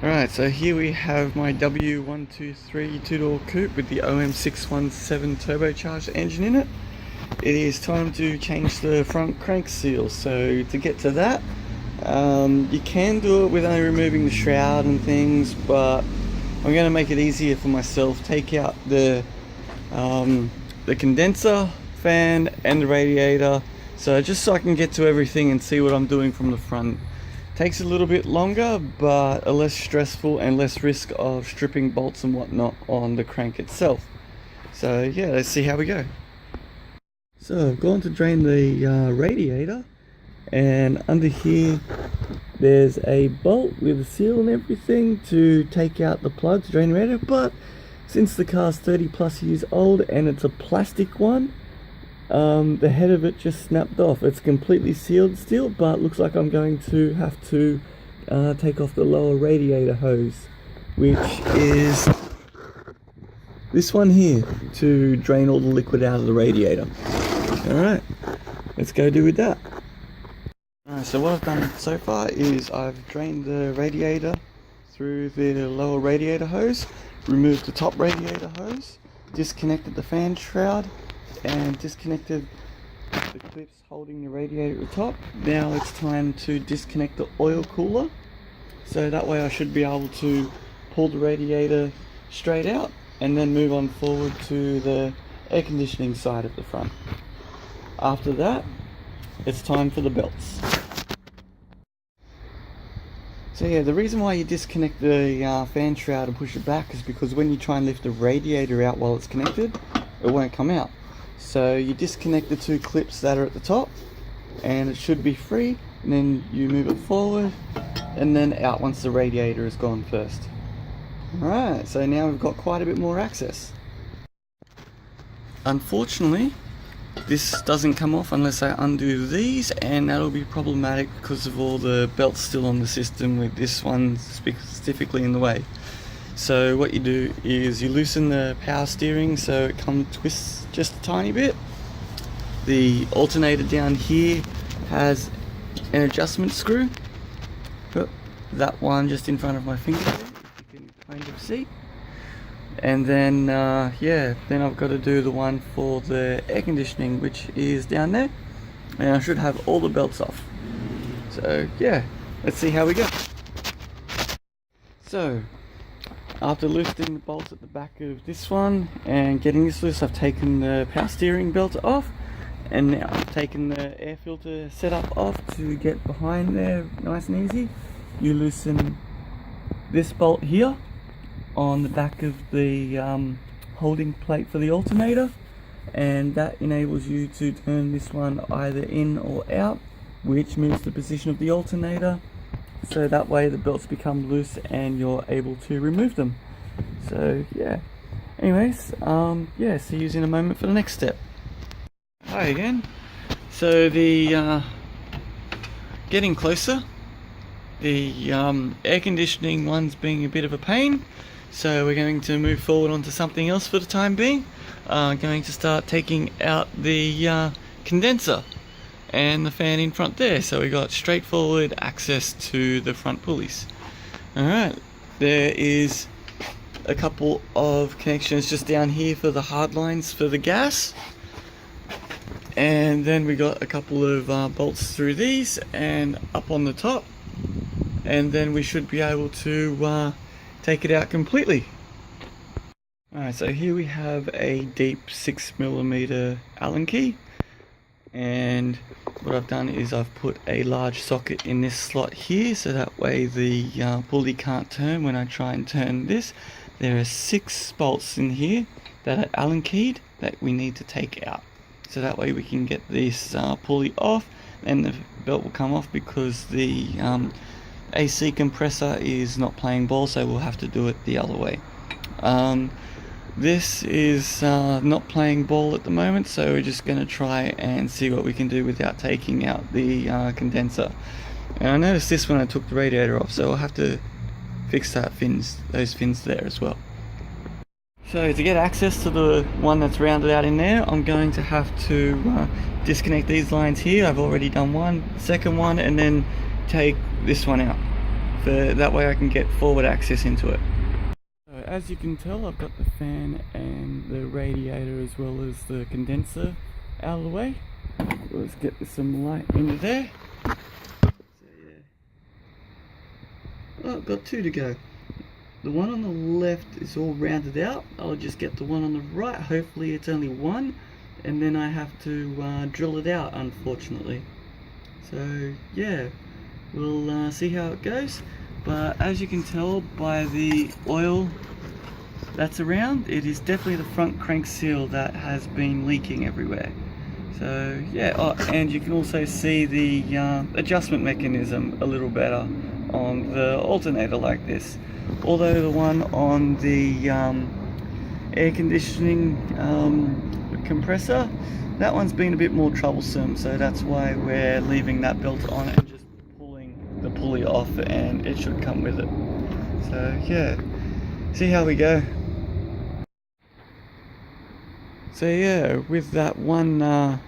Alright, so here we have my W123 two-door coupe with the OM617 turbocharged engine in it. It is time to change the front crank seal. So to get to that, you can do it with only removing the shroud and things, but I'm going to make it easier for myself. Take out the condenser, fan and the radiator, so just so I can get to everything and see what I'm doing from the front. Takes a little bit longer, but a less stressful and less risk of stripping bolts and whatnot on the crank itself. So yeah, let's see how we go. So I've gone to drain the radiator, and under here there's a bolt with a seal and everything to take out the plug to drain the radiator, but since the car's 30 plus years old and it's a plastic one, the head of it just snapped off. It's completely sealed still, but looks like I'm going to have to take off the lower radiator hose, which is this one here, to drain all the liquid out of the radiator. Alright, let's go do with that. Alright, so what I've done so far is I've drained the radiator through the lower radiator hose, removed the top radiator hose, disconnected the fan shroud, and disconnected the clips holding the radiator at the top. Now it's time to disconnect the oil cooler, so that way I should be able to pull the radiator straight out and then move on forward to the air conditioning side of the front. After that, it's time for the belts. So yeah, the reason why you disconnect the fan shroud and push it back is because when you try and lift the radiator out while it's connected, it won't come out. So you disconnect the two clips that are at the top and it should be free, and then you move it forward and then out once the radiator is gone first. Alright, so now we've got quite a bit more access. Unfortunately, this doesn't come off unless I undo these, and that'll be problematic because of all the belts still on the system, with this one specifically in the way. So what you do is you loosen the power steering so it twists just a tiny bit. The alternator down here has an adjustment screw. Put that one just in front of my finger there, you can kind of see. And then yeah, then I've got to do the one for the air conditioning, which is down there, and I should have all the belts off. So yeah, let's see how we go. So after lifting the bolts at the back of this one and getting this loose, I've taken the power steering belt off, and now I've taken the air filter setup off to get behind there nice and easy. You loosen this bolt here on the back of the holding plate for the alternator, and that enables you to turn this one either in or out, which moves the position of the alternator, so that way the belts become loose and you're able to remove them. So yeah, anyways, yeah, see you in a moment for the next step. Hi again. So the getting closer, the air conditioning one's being a bit of a pain, so we're going to move forward onto something else for the time being. Going to start taking out the condenser and the fan in front there, so we got straightforward access to the front pulleys. Alright, there is a couple of connections just down here for the hard lines for the gas, and then we got a couple of bolts through these and up on the top, and then we should be able to take it out completely. Alright, so here we have a deep 6mm Allen key, and what I've done is I've put a large socket in this slot here, so that way the pulley can't turn when I try and turn this. There are 6 bolts in here that are Allen keyed that we need to take out, so that way we can get this pulley off and the belt will come off, because the AC compressor is not playing ball, so we'll have to do it the other way. This is not playing ball at the moment, so we're just going to try and see what we can do without taking out the condenser. And I noticed this when I took the radiator off, so I'll have to fix those fins there as well. So to get access to the one that's rounded out in there, I'm going to have to disconnect these lines here. I've already done one, second one, and then take this one out. for that way I can get forward access into it. So as you can tell, I've got the fan and the radiator as well as the condenser out of the way. Let's get some light into there. So yeah. Oh, I've got two to go. The one on the left is all rounded out. I'll just get the one on the right. Hopefully it's only one, and then I have to drill it out, unfortunately. So yeah, we'll see how it goes. But as you can tell by the oil that's around, it is definitely the front crank seal that has been leaking everywhere. So yeah, oh, and you can also see the adjustment mechanism a little better on the alternator like this. Although the one on the air conditioning compressor, that one's been a bit more troublesome, so that's why we're leaving that belt on and just pulling the pulley off, and it should come with it. So yeah, see how we go. So yeah, with that one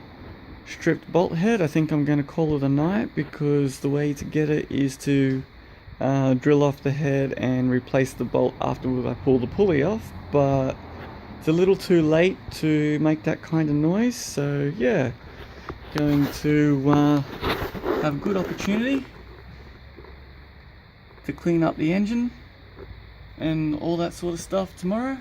stripped bolt head, I think I'm going to call it a night, because the way to get it is to drill off the head and replace the bolt afterwards I pull the pulley off, but it's a little too late to make that kind of noise. So yeah, going to have a good opportunity to clean up the engine and all that sort of stuff tomorrow.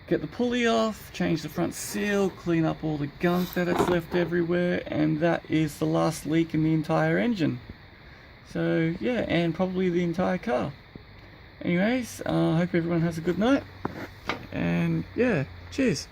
Get the pulley off, change the front seal, clean up all the gunk that it's left everywhere, and that is the last leak in the entire engine. So yeah, and probably the entire car. Anyways, I hope everyone has a good night, and yeah, cheers.